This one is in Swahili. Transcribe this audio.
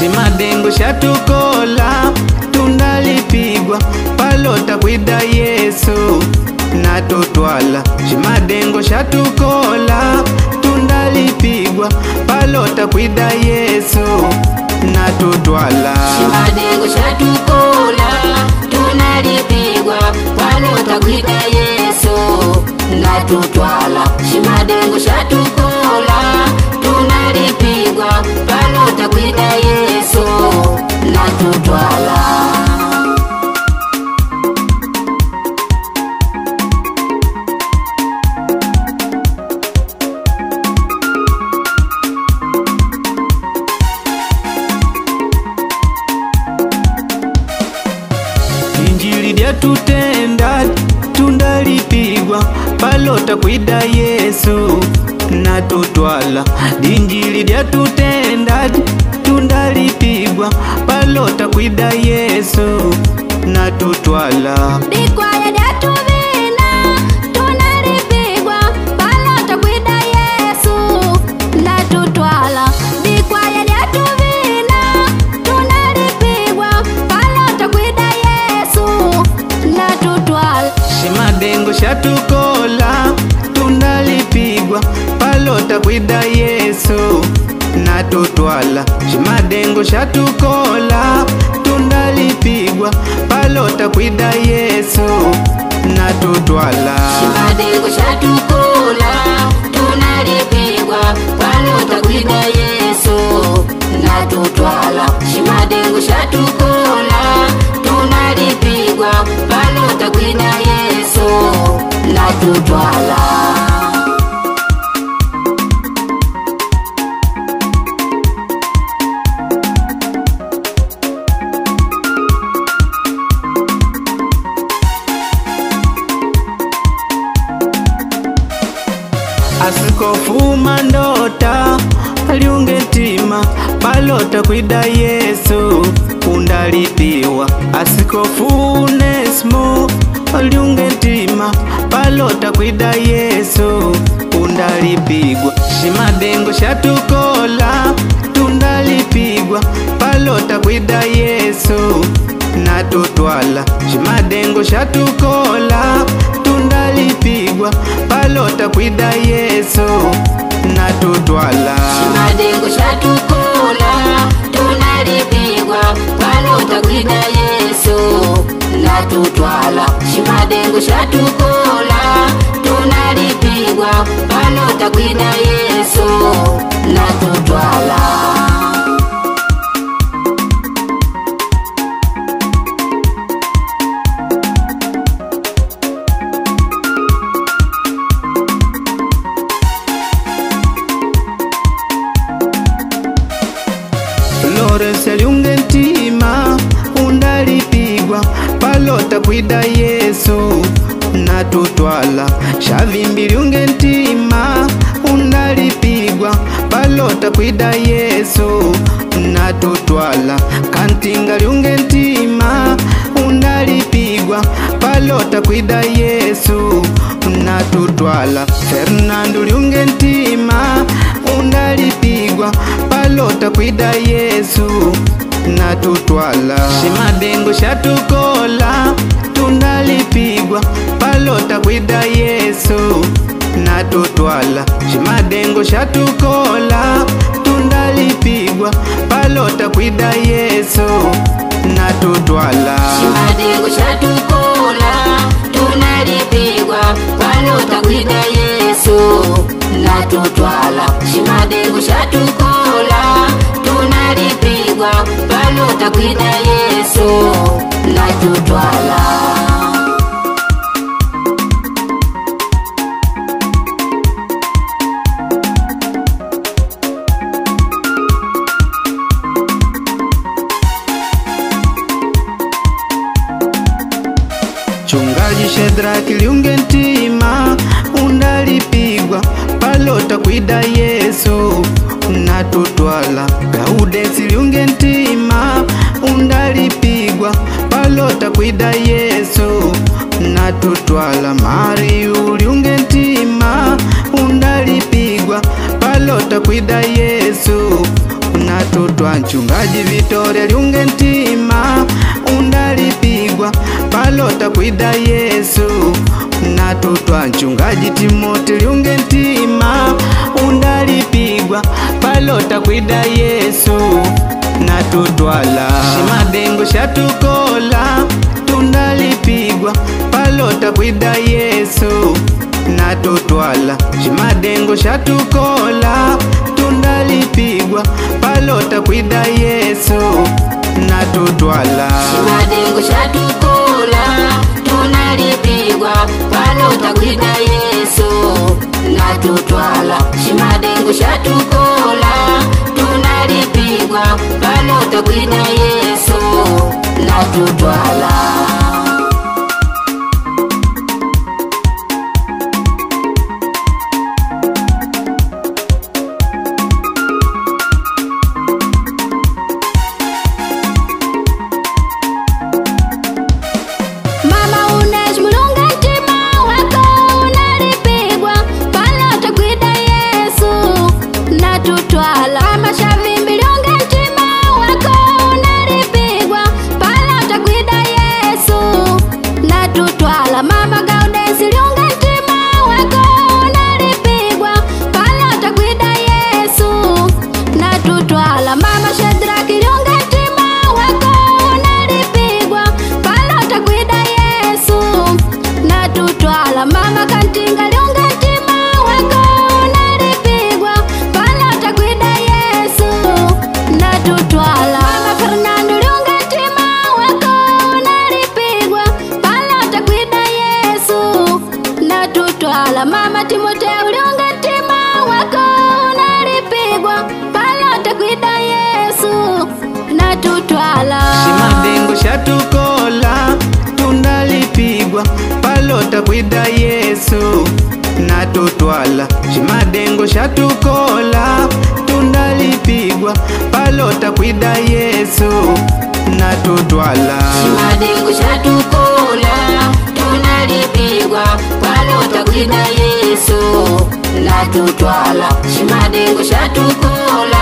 shimadengo shatukola tundalipigwa palota kwida Yesu natutwala. Shimadengo shatukola tundalipigwa palota kwida Yesu natutwala. Shimadengo shatukola tunalipigwa palota kwida Yesu natutwala. Shimadengo shatukola tunalipigwa palota kwida Yesu natutwala. Injili lyatutenda tundalipigwa palota kwida Yesu natutwala. Injili lyatutenda tundalipigwa palota kwida Yesu natutwala. Dikwaya lyatuvina tunalipigwa palota kwida Yesu natutwala. Dikwaya lyatuvina tunalipigwa palota kwida Yesu natutwala. Shimadengo shatukola tundalipigwa palota kwida Yesu natutwala. Shimadengo shatukola tundalipigwa palota kwida Yesu natutwala. Shimadengo shatukola tunalipigwa palota kwida Yesu natutwala. Shimadengo shatukola tunalipigwa palota kwida Yesu natutwala. Askofu Mandota aliungetima palota kwida Yesu undalipiwa. Askofu Nesmo aliungetima palota kwida Yesu undalipigwa. Shimadengo shatukola tundalipigwa palota kwida Yesu natutwala. Shimadengo shatukola tundalipigwa palota kwida Yesu natutwala. Shimadengo shatukola tunalipigwa palota kwida Yesu natutwala. Shimadengo shatukola tunalipigwa palota kwida Yesu natutwala. Lawrence aliungetima undalipigwa palota kwida Yesu natutwala. Shavimbi liungetima undalipigwa palota kwida Yesu natutwala. Kantinga liungetima undalipigwa palota kwida Yesu natutwala. Fernando liungetima undalipigwa palota kwida Yesu natutwala. Shimadengo shatukola tundalipigwa palota kwida Yesu natutwala. Shimadengo shatukola tundalipigwa palota kwida Yesu natutwala. Shimadengo shatukola tunalipigwa palota kwida Yesu natutwala. Shimadengo shatukola tunalipigwa palota kwida Yesu natutwala. Chungaji Shedraki liungetima undalipigwa palota kwida Yesu natutwala. Gaudesi liungetima undalipigwa palota kwida Yesu natutwala. Mariu liungetima undalipigwa palota kwida Yesu natutwala. natutwa mchungaji Victoria Lyungentima undalipigwa palota kwida Yesu. Natutwa mchungaji Timothy Lyungentima undalipigwa palota kwida Yesu. Natutwala shimadengo shatukola tundalipigwa palota kwida Yesu. Natutwala shimadengo shatukola tundalipigwa palota kwida Yesu. Natutwala shimadengo shatukola tunalipigwa palota kwida Yesu. Natutwala shimadengo shatukola tunalipigwa palota kwida Yesu. Natutwala Mama Timothy Lyungentima wako unalipigwa palota kwida Yesu. Natutwala shimadengo shatukola tundalipigwa palota kwida Yesu. Natutwala shimadengo shatukola tundalipigwa palota kwida Yesu. Natutwala shimadengo shatukola tunalipigwa palota kwida Yesu. Natutwala shimadengo shatukola